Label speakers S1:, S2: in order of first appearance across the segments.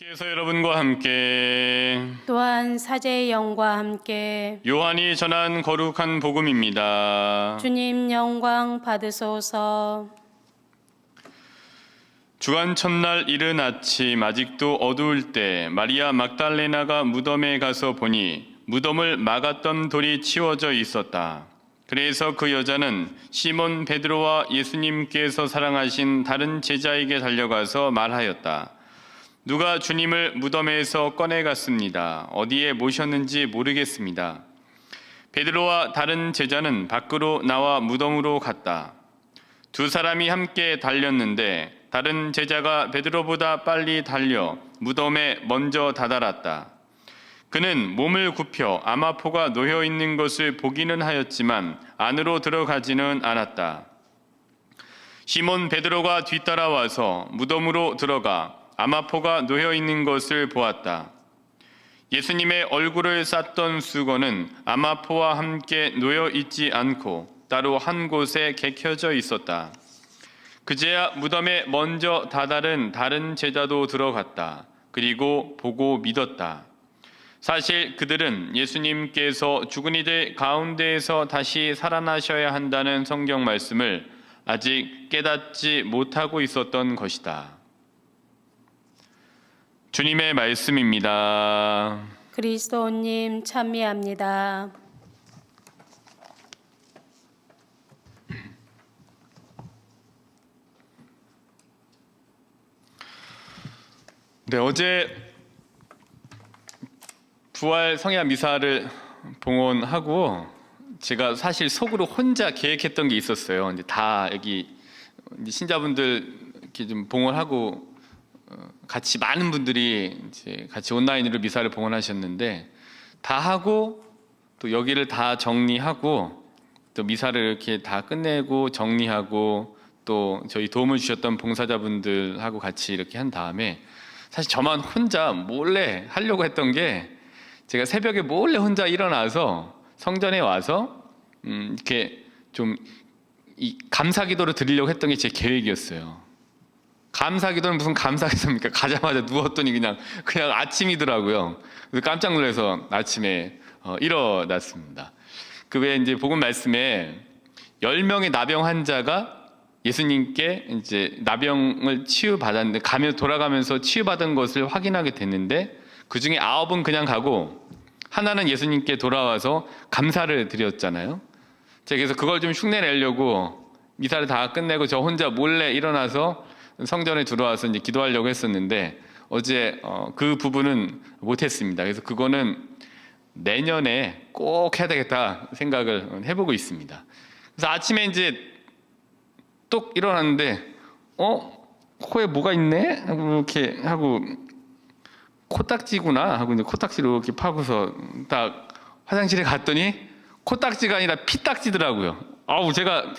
S1: 주께서 여러분과 함께
S2: 또한 사제의 영과 함께
S1: 요한이 전한 거룩한 복음입니다.
S2: 주님 영광 받으소서.
S1: 주간 첫날 이른 아침 아직도 어두울 때 마리아 막달레나가 무덤에 가서 보니 무덤을 막았던 돌이 치워져 있었다. 그래서 그 여자는 시몬 베드로와 예수님께서 사랑하신 다른 제자에게 달려가서 말하였다. 누가 주님을 무덤에서 꺼내갔습니다. 어디에 모셨는지 모르겠습니다. 베드로와 다른 제자는 밖으로 나와 무덤으로 갔다. 두 사람이 함께 달렸는데 다른 제자가 베드로보다 빨리 달려 무덤에 먼저 다다랐다. 그는 몸을 굽혀 아마포가 놓여 있는 것을 보기는 하였지만 안으로 들어가지는 않았다. 시몬 베드로가 뒤따라와서 무덤으로 들어가 아마포가 놓여 있는 것을 보았다. 예수님의 얼굴을 쌌던 수건은 아마포와 함께 놓여 있지 않고 따로 한 곳에 개켜져 있었다. 그제야 무덤에 먼저 다다른 다른 제자도 들어갔다. 그리고 보고 믿었다. 사실 그들은 예수님께서 죽은 이들 가운데에서 다시 살아나셔야 한다는 성경 말씀을 아직 깨닫지 못하고 있었던 것이다. 주님의 말씀입니다.
S2: 그리스도님 찬미합니다.
S1: 네, 어제 부활 성야 미사를 봉헌하고 제가 사실 속으로 혼자 계획했던 게 있었어요. 이제 다 여기 신자분들 이렇게 좀 봉헌하고 같이 많은 분들이 이제 같이 온라인으로 미사를 봉헌하셨는데 다 하고 또 여기를 다 정리하고 또 미사를 이렇게 다 끝내고 정리하고 또 저희 도움을 주셨던 봉사자분들하고 같이 이렇게 한 다음에 사실 저만 혼자 몰래 하려고 했던 게 제가 새벽에 몰래 혼자 일어나서 성전에 와서 이렇게 좀 이 감사기도를 드리려고 했던 게 제 계획이었어요. 감사기도는 무슨 감사기도입니까? 가자마자 누웠더니 그냥 아침이더라고요. 그래서 깜짝 놀라서 아침에 일어났습니다. 그 외에 이제 복음 말씀에 10명의 나병 환자가 예수님께 이제 나병을 치유받았는데 돌아가면서 치유받은 것을 확인하게 됐는데 그 중에 9은 그냥 가고 하나는 예수님께 돌아와서 감사를 드렸잖아요. 제가 그래서 그걸 좀 흉내내려고 미사를 다 끝내고 저 혼자 몰래 일어나서 성전에 들어와서 이제 기도하려고 했었는데 어제 그 부분은 못했습니다. 그래서 그거는 내년에 꼭 해야 되겠다 생각을 해보고 있습니다. 그래서 아침에 이제 뚝 일어났는데 코에 뭐가 있네? 하고 이렇게 하고 코딱지구나 하고 이제 코딱지로 이렇게 파고서 딱 화장실에 갔더니 코딱지가 아니라 피딱지더라고요. 제가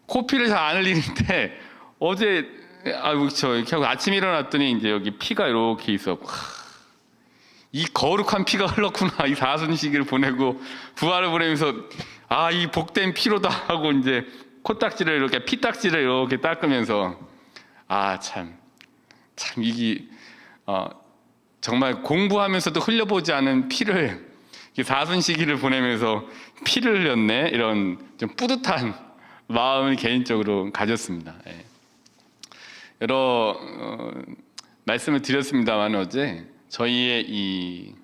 S1: 코피를 잘 안 흘리는데 어제 저 이렇게 하고 아침에 일어났더니 이제 여기 피가 이렇게 있었고 이 거룩한 피가 흘렀구나. 이 사순식을 보내고 부활을 보내면서 이 복된 피로다 하고 이제 코딱지를 이렇게 피딱지를 이렇게 닦으면서 참 이게 정말 공부하면서도 흘려보지 않은 피를 사순시기를 보내면서 피를 흘렸네 이런 좀 뿌듯한 마음을 개인적으로 가졌습니다. 여러 말씀을 드렸습니다만 어제 저희의 이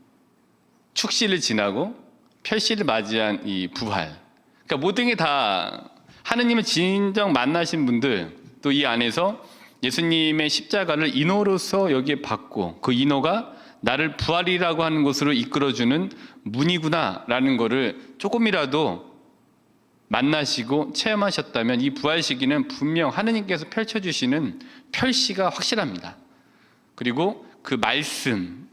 S1: 축시를 지나고 별시를 맞이한 이 부활, 그러니까 모든 게 다 하느님을 진정 만나신 분들, 또 이 안에서 예수님의 십자가를 인호로서 여기에 받고 그 인호가 나를 부활이라고 하는 곳으로 이끌어주는 문이구나라는 것을 조금이라도 만나시고 체험하셨다면 이 부활 시기는 분명 하느님께서 펼쳐주시는 별시가 확실합니다. 그리고 그 말씀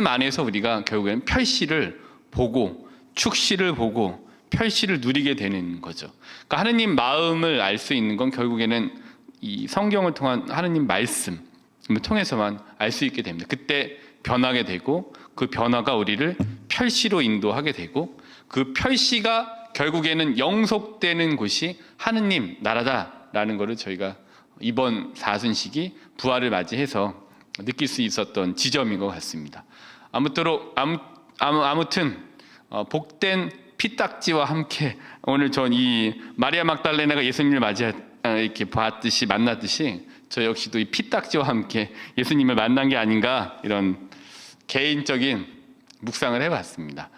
S1: 안에서 우리가 결국엔 별시를 보고 축시를 보고 별시를 누리게 되는 거죠. 그러니까 하느님 마음을 알 수 있는 건 결국에는 이 성경을 통한 하느님 말씀을 통해서만 알 수 있게 됩니다. 그때 변하게 되고 그 변화가 우리를 별시로 인도하게 되고 그 별시가 결국에는 영속되는 곳이 하느님 나라다라는 것을 저희가 이번 사순식이 부활을 맞이해서 느낄 수 있었던 지점인 것 같습니다. 아무튼 복된 피딱지와 함께 오늘 전 이 마리아 막달레나가 예수님을 이렇게 봤듯이 만났듯이 저 역시도 이 피딱지와 함께 예수님을 만난 게 아닌가 이런 개인적인 묵상을 해봤습니다.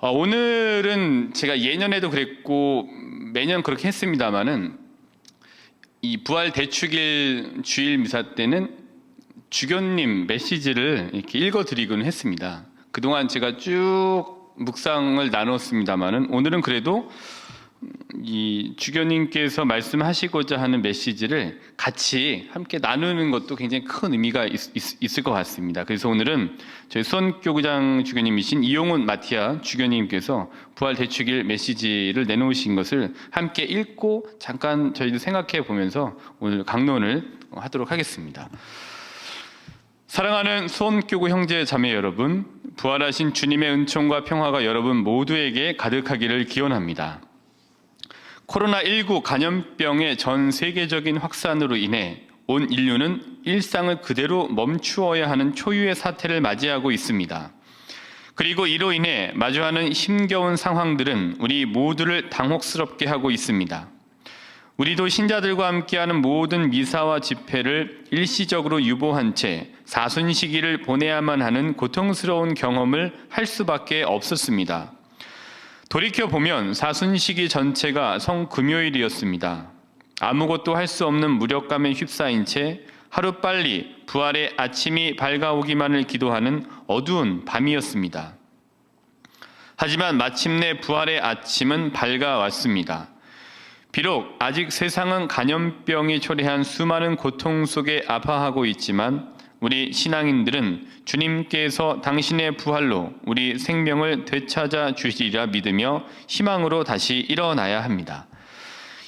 S1: 오늘은 제가 예년에도 그랬고 매년 그렇게 했습니다만은 이 부활 대축일 주일 미사 때는 주교님 메시지를 이렇게 읽어드리곤 했습니다. 그동안 제가 쭉 묵상을 나눴습니다만은 오늘은 그래도 이 주교님께서 말씀하시고자 하는 메시지를 같이 함께 나누는 것도 굉장히 큰 의미가 있을 것 같습니다. 그래서 오늘은 저희 수원교구장 주교님이신 이용훈 마티아 주교님께서 부활 대축일 메시지를 내놓으신 것을 함께 읽고 잠깐 저희도 생각해 보면서 오늘 강론을 하도록 하겠습니다. 사랑하는 수원교구 형제 자매 여러분, 부활하신 주님의 은총과 평화가 여러분 모두에게 가득하기를 기원합니다. 코로나19 감염병의 전 세계적인 확산으로 인해 온 인류는 일상을 그대로 멈추어야 하는 초유의 사태를 맞이하고 있습니다. 그리고 이로 인해 마주하는 힘겨운 상황들은 우리 모두를 당혹스럽게 하고 있습니다. 우리도 신자들과 함께하는 모든 미사와 집회를 일시적으로 유보한 채 사순시기를 보내야만 하는 고통스러운 경험을 할 수밖에 없었습니다. 돌이켜보면 사순시기 전체가 성금요일이었습니다. 아무것도 할 수 없는 무력감에 휩싸인 채 하루빨리 부활의 아침이 밝아오기만을 기도하는 어두운 밤이었습니다. 하지만 마침내 부활의 아침은 밝아왔습니다. 비록 아직 세상은 감염병이 초래한 수많은 고통 속에 아파하고 있지만 우리 신앙인들은 주님께서 당신의 부활로 우리 생명을 되찾아 주시리라 믿으며 희망으로 다시 일어나야 합니다.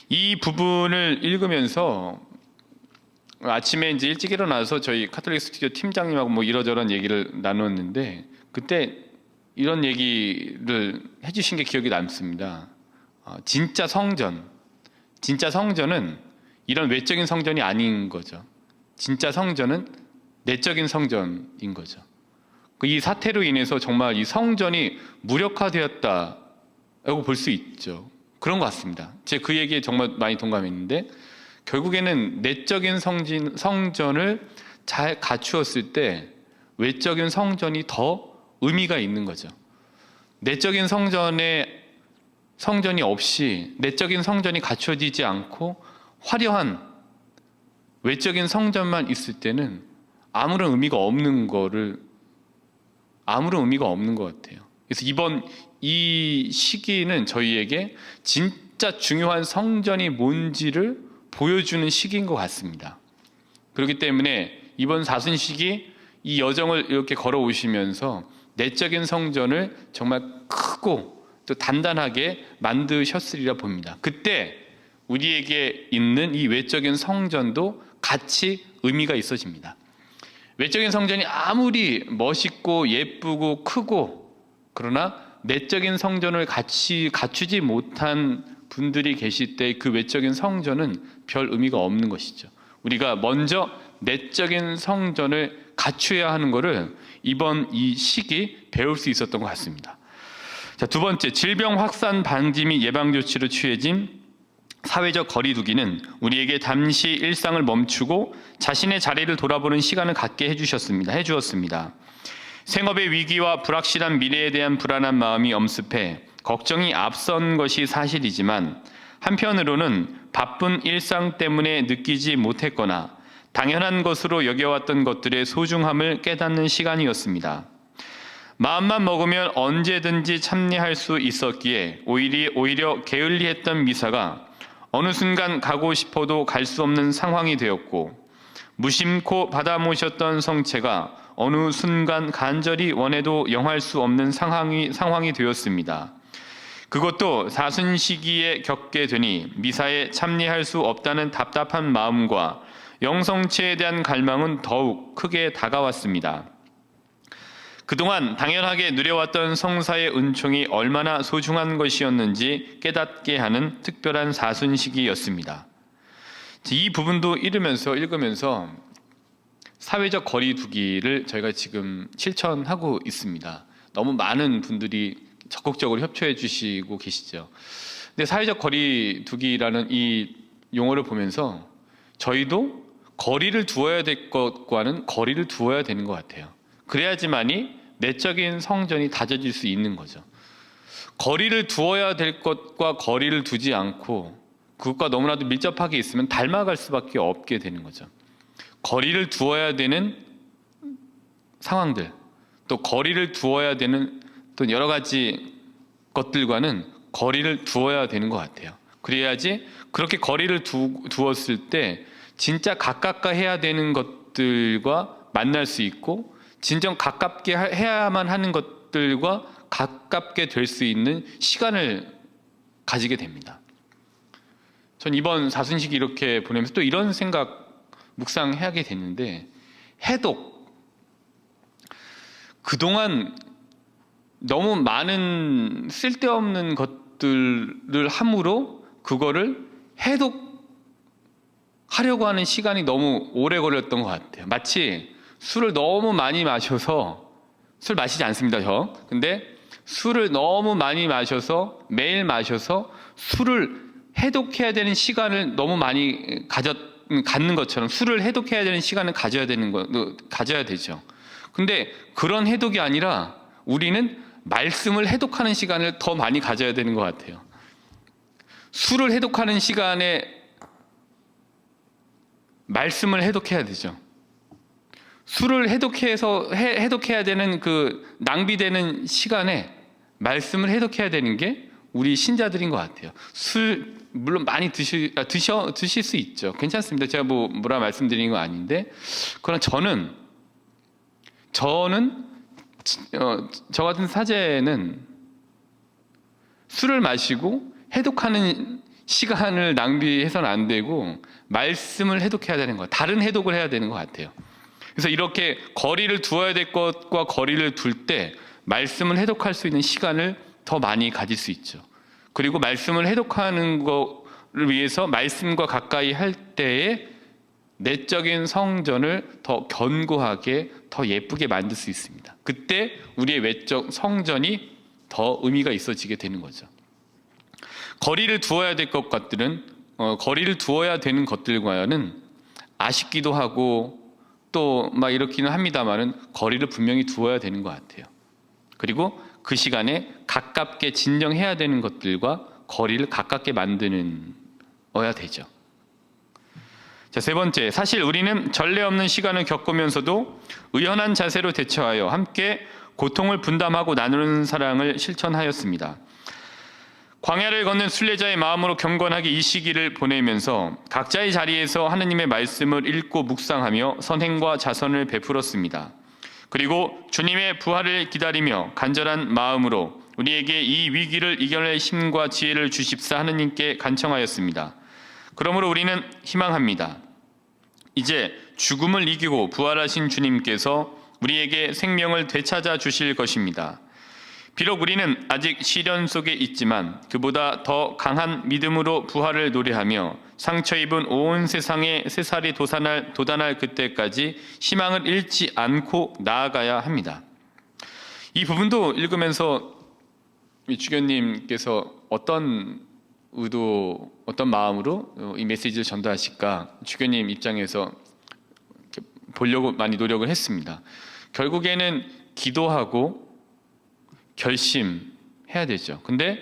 S1: 이 부분을 읽으면서 아침에 이제 일찍 일어나서 저희 카톨릭 스튜디오 팀장님하고 뭐 이러저런 얘기를 나눴는데 그때 이런 얘기를 해주신 게 기억이 남습니다. 진짜 성전은 이런 외적인 성전이 아닌 거죠. 진짜 성전은 내적인 성전인 거죠. 이 사태로 인해서 정말 이 성전이 무력화되었다라고 볼 수 있죠. 그런 것 같습니다. 제가 그 얘기에 정말 많이 동감했는데 결국에는 내적인 성전을 잘 갖추었을 때 외적인 성전이 더 의미가 있는 거죠. 내적인 성전이 없이 내적인 성전이 갖춰지지 않고 화려한 외적인 성전만 있을 때는 아무런 의미가 없는 것 같아요. 그래서 이 시기는 저희에게 진짜 중요한 성전이 뭔지를 보여주는 시기인 것 같습니다. 그렇기 때문에 이번 사순시기 이 여정을 이렇게 걸어오시면서 내적인 성전을 정말 크고 또 단단하게 만드셨으리라 봅니다. 그때 우리에게 있는 이 외적인 성전도 같이 의미가 있어집니다. 외적인 성전이 아무리 멋있고 예쁘고 크고 그러나 내적인 성전을 같이 갖추지 못한 분들이 계실 때 그 외적인 성전은 별 의미가 없는 것이죠. 우리가 먼저 내적인 성전을 갖춰야 하는 것을 이번 이 시기 배울 수 있었던 것 같습니다. 자, 두 번째, 질병 확산 방지 및 예방 조치로 취해진 사회적 거리두기는 우리에게 잠시 일상을 멈추고 자신의 자리를 돌아보는 시간을 갖게 해주었습니다. 생업의 위기와 불확실한 미래에 대한 불안한 마음이 엄습해 걱정이 앞선 것이 사실이지만 한편으로는 바쁜 일상 때문에 느끼지 못했거나 당연한 것으로 여겨왔던 것들의 소중함을 깨닫는 시간이었습니다. 마음만 먹으면 언제든지 참여할 수 있었기에 오히려 게을리했던 미사가 어느 순간 가고 싶어도 갈 수 없는 상황이 되었고 무심코 받아 모셨던 성체가 어느 순간 간절히 원해도 영할 수 없는 상황이 되었습니다. 그것도 사순시기에 겪게 되니 미사에 참여할 수 없다는 답답한 마음과 영성체에 대한 갈망은 더욱 크게 다가왔습니다. 그동안 당연하게 누려왔던 성사의 은총이 얼마나 소중한 것이었는지 깨닫게 하는 특별한 사순시기였습니다. 이 부분도 읽으면서 사회적 거리 두기를 저희가 지금 실천하고 있습니다. 너무 많은 분들이 적극적으로 협조해 주시고 계시죠. 근데 사회적 거리 두기라는 이 용어를 보면서 저희도 거리를 두어야 될 것과는 거리를 두어야 되는 것 같아요. 그래야지만이 내적인 성전이 다져질 수 있는 거죠. 거리를 두어야 될 것과 거리를 두지 않고 그것과 너무나도 밀접하게 있으면 닮아갈 수밖에 없게 되는 거죠. 거리를 두어야 되는 상황들, 또 거리를 두어야 되는 또 여러 가지 것들과는 거리를 두어야 되는 것 같아요. 그래야지 그렇게 거리를 두었을 때 진짜 가깝게 해야 되는 것들과 만날 수 있고 진정 가깝게 해야만 하는 것들과 가깝게 될 수 있는 시간을 가지게 됩니다. 전 이번 사순식 이렇게 보내면서 또 이런 생각 묵상하게 됐는데, 해독, 그동안 너무 많은 쓸데없는 것들을 함으로 그거를 해독하려고 하는 시간이 너무 오래 걸렸던 것 같아요. 마치 술을 너무 많이 마셔서, 술 마시지 않습니다, 저. 근데 술을 너무 많이 마셔서, 매일 마셔서 술을 해독해야 되는 시간을 너무 많이 갖는 것처럼 술을 해독해야 되는 시간을 가져야 되죠. 근데 그런 해독이 아니라 우리는 말씀을 해독하는 시간을 더 많이 가져야 되는 것 같아요. 술을 해독하는 시간에 말씀을 해독해야 되죠. 술을 해독해야 되는 그 낭비되는 시간에 말씀을 해독해야 되는 게 우리 신자들인 것 같아요. 술 물론 많이 드실 수 있죠. 괜찮습니다. 제가 뭐라 말씀드리는 거 아닌데, 그러나 저는 저 같은 사제는 술을 마시고 해독하는 시간을 낭비해서는 안 되고 말씀을 해독해야 되는 거예요. 다른 해독을 해야 되는 것 같아요. 그래서 이렇게 거리를 두어야 될 것과 거리를 둘 때 말씀을 해독할 수 있는 시간을 더 많이 가질 수 있죠. 그리고 말씀을 해독하는 것을 위해서 말씀과 가까이 할 때에 내적인 성전을 더 견고하게, 더 예쁘게 만들 수 있습니다. 그때 우리의 외적 성전이 더 의미가 있어지게 되는 거죠. 거리를 두어야 될 것들은 거리를 두어야 되는 것들과는 아쉽기도 하고 또 막 이렇기는 합니다만은 거리를 분명히 두어야 되는 것 같아요. 그리고 그 시간에 가깝게 진정해야 되는 것들과 거리를 가깝게 만드어야 되죠. 자, 세 번째, 사실 우리는 전례 없는 시간을 겪으면서도 의연한 자세로 대처하여 함께 고통을 분담하고 나누는 사랑을 실천하였습니다. 광야를 걷는 순례자의 마음으로 경건하게 이 시기를 보내면서 각자의 자리에서 하느님의 말씀을 읽고 묵상하며 선행과 자선을 베풀었습니다. 그리고 주님의 부활을 기다리며 간절한 마음으로 우리에게 이 위기를 이겨낼 힘과 지혜를 주십사 하느님께 간청하였습니다. 그러므로 우리는 희망합니다. 이제 죽음을 이기고 부활하신 주님께서 우리에게 생명을 되찾아 주실 것입니다. 비록 우리는 아직 시련 속에 있지만 그보다 더 강한 믿음으로 부활을 노래하며 상처 입은 온 세상에 새살이 도단할 그때까지 희망을 잃지 않고 나아가야 합니다. 이 부분도 읽으면서 주교님께서 어떤 의도, 어떤 마음으로 이 메시지를 전달하실까 주교님 입장에서 보려고 많이 노력을 했습니다. 결국에는 기도하고 결심해야 되죠. 근데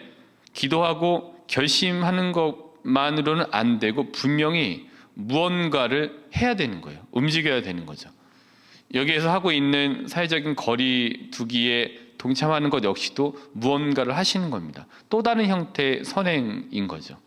S1: 기도하고 결심하는 것만으로는 안 되고 분명히 무언가를 해야 되는 거예요. 움직여야 되는 거죠. 여기에서 하고 있는 사회적인 거리 두기에 동참하는 것 역시도 무언가를 하시는 겁니다. 또 다른 형태의 선행인 거죠.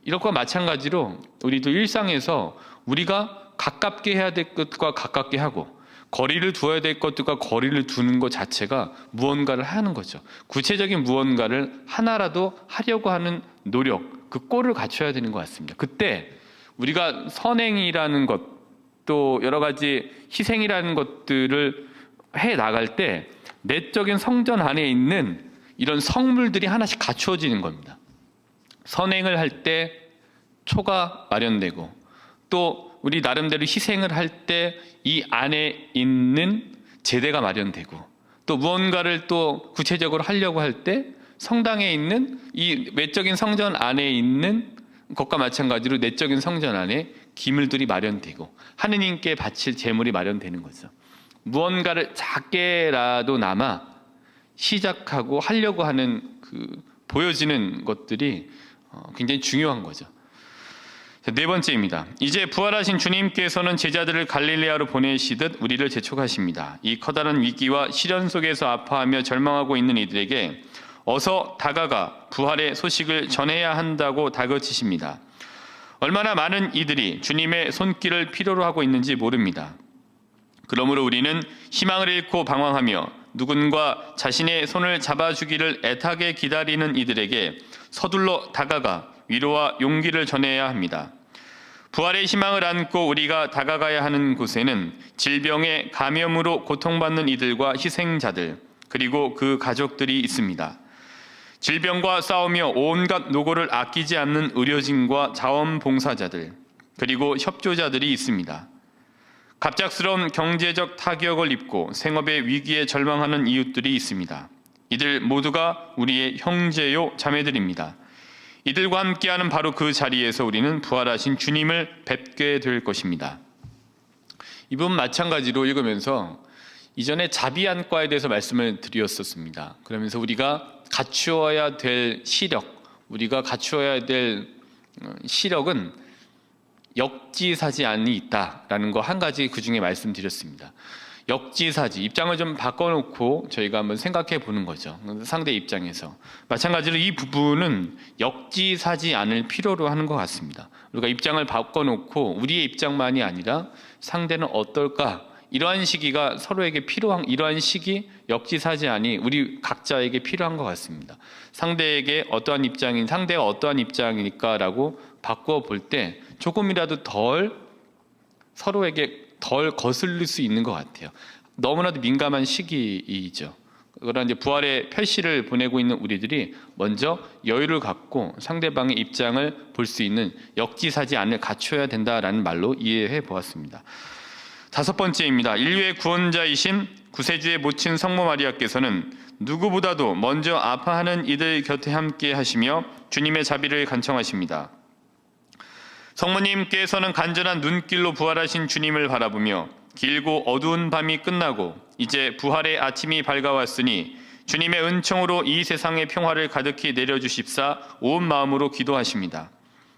S1: 이것과 마찬가지로 우리도 일상에서 우리가 가깝게 해야 될 것과 가깝게 하고 거리를 두어야 될 것들과 거리를 두는 것 자체가 무언가를 하는 거죠. 구체적인 무언가를 하나라도 하려고 하는 노력, 그 꼴을 갖춰야 되는 것 같습니다. 그때 우리가 선행이라는 것, 또 여러 가지 희생이라는 것들을 해 나갈 때 내적인 성전 안에 있는 이런 성물들이 하나씩 갖추어지는 겁니다. 선행을 할 때 초가 마련되고 또 우리 나름대로 희생을 할 때 이 안에 있는 제대가 마련되고, 또 무언가를 또 구체적으로 하려고 할 때 성당에 있는 이 외적인 성전 안에 있는 것과 마찬가지로 내적인 성전 안에 기물들이 마련되고 하느님께 바칠 제물이 마련되는 거죠. 무언가를 작게라도나마 시작하고 하려고 하는 보여지는 것들이 굉장히 중요한 거죠. 네 번째입니다. 이제 부활하신 주님께서는 제자들을 갈릴레아로 보내시듯 우리를 재촉하십니다. 이 커다란 위기와 시련 속에서 아파하며 절망하고 있는 이들에게 어서 다가가 부활의 소식을 전해야 한다고 다그치십니다. 얼마나 많은 이들이 주님의 손길을 필요로 하고 있는지 모릅니다. 그러므로 우리는 희망을 잃고 방황하며 누군가 자신의 손을 잡아주기를 애타게 기다리는 이들에게 서둘러 다가가 위로와 용기를 전해야 합니다. 부활의 희망을 안고 우리가 다가가야 하는 곳에는 질병의 감염으로 고통받는 이들과 희생자들, 그리고 그 가족들이 있습니다. 질병과 싸우며 온갖 노고를 아끼지 않는 의료진과 자원봉사자들, 그리고 협조자들이 있습니다. 갑작스러운 경제적 타격을 입고 생업의 위기에 절망하는 이웃들이 있습니다. 이들 모두가 우리의 형제요 자매들입니다. 이들과 함께하는 바로 그 자리에서 우리는 부활하신 주님을 뵙게 될 것입니다. 이 부분 마찬가지로 읽으면서 이전에 자비안과에 대해서 말씀을 드렸었습니다. 그러면서 우리가 갖추어야 될 시력, 우리가 갖추어야 될 시력은 역지사지 안이 있다라는 거 한 가지 그중에 말씀드렸습니다. 역지사지, 입장을 좀 바꿔놓고 저희가 한번 생각해 보는 거죠. 상대 입장에서. 마찬가지로 이 부분은 역지사지 않을 필요로 하는 것 같습니다. 우리가 입장을 바꿔놓고 우리의 입장만이 아니라 상대는 어떨까? 이러한 시기가 서로에게 필요한, 이러한 시기 역지사지 않이 우리 각자에게 필요한 것 같습니다. 상대가 어떠한 입장이니까라고 바꿔볼 때 조금이라도 서로에게 덜 거슬릴 수 있는 것 같아요. 너무나도 민감한 시기이죠. 그러나 이제 부활의 표시를 보내고 있는 우리들이 먼저 여유를 갖고 상대방의 입장을 볼 수 있는 역지사지 않을 갖춰야 된다라는 말로 이해해 보았습니다. 다섯 번째입니다. 인류의 구원자이신 구세주의 모친 성모 마리아께서는 누구보다도 먼저 아파하는 이들 곁에 함께 하시며 주님의 자비를 간청하십니다. 성모님께서는 간절한 눈길로 부활하신 주님을 바라보며 길고 어두운 밤이 끝나고 이제 부활의 아침이 밝아왔으니 주님의 은총으로 이 세상의 평화를 가득히 내려주십사 온 마음으로 기도하십니다.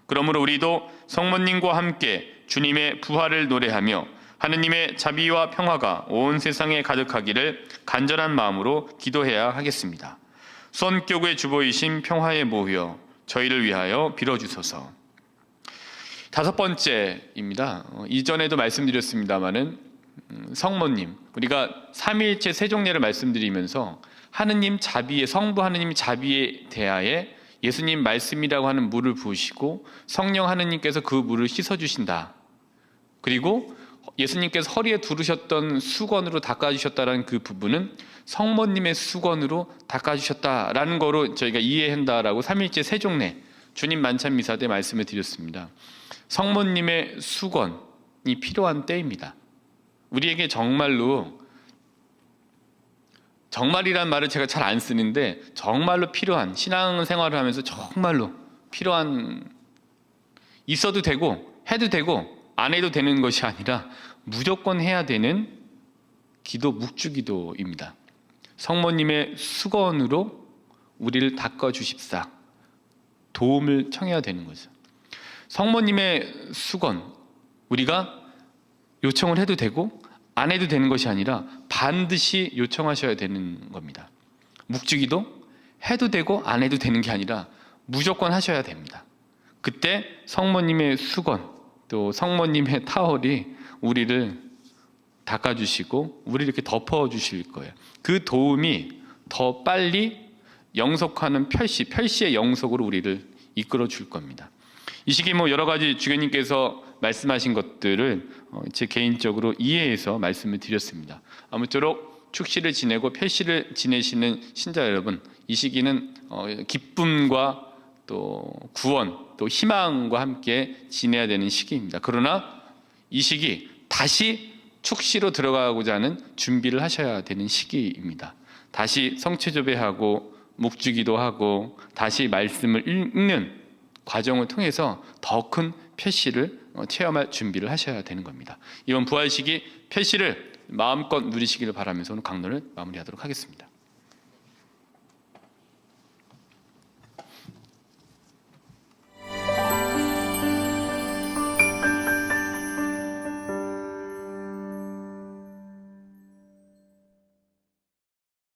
S1: 그러므로 우리도 성모님과 함께 주님의 부활을 노래하며 하느님의 자비와 평화가 온 세상에 가득하기를 간절한 마음으로 기도해야 하겠습니다. 수원교구의 주보이신 평화의 모여 저희를 위하여 빌어주소서. 다섯 번째입니다. 이전에도 말씀드렸습니다마는 성모님, 우리가 삼위일체 세종례를 말씀드리면서 하느님 자비에, 성부 하느님 자비에 대하여 예수님 말씀이라고 하는 물을 부으시고 성령 하느님께서 그 물을 씻어주신다. 그리고 예수님께서 허리에 두르셨던 수건으로 닦아주셨다라는 그 부분은 성모님의 수건으로 닦아주셨다라는 거로 저희가 이해한다라고 삼위일체 세종례 주님 만찬 미사 때 말씀을 드렸습니다. 성모님의 수건이 필요한 때입니다. 우리에게 정말이란 말을 제가 잘 안 쓰는데 정말로 필요한, 신앙생활을 하면서 정말로 필요한, 있어도 되고 해도 되고 안 해도 되는 것이 아니라 무조건 해야 되는 기도, 묵주기도입니다. 성모님의 수건으로 우리를 닦아주십사, 도움을 청해야 되는 거죠. 성모님의 수건, 우리가 요청을 해도 되고 안 해도 되는 것이 아니라 반드시 요청하셔야 되는 겁니다. 묵주기도 해도 되고 안 해도 되는 게 아니라 무조건 하셔야 됩니다. 그때 성모님의 수건, 또 성모님의 타월이 우리를 닦아주시고 우리를 이렇게 덮어주실 거예요. 그 도움이 더 빨리 영속하는 별시의 영속으로 우리를 이끌어 줄 겁니다. 이 시기 여러 가지 주교님께서 말씀하신 것들을 제 개인적으로 이해해서 말씀을 드렸습니다. 아무쪼록 축시를 지내고 별시를 지내시는 신자 여러분, 이 시기는 기쁨과 또 구원, 또 희망과 함께 지내야 되는 시기입니다. 그러나 이 시기 다시 축시로 들어가고자 하는 준비를 하셔야 되는 시기입니다. 다시 성체조배하고 묵주기도 하고 다시 말씀을 읽는 과정을 통해서 더 큰 표시를 체험할 준비를 하셔야 되는 겁니다. 이번 부활 시기 표시를 마음껏 누리시기를 바라면서 오늘 강론을 마무리하도록 하겠습니다.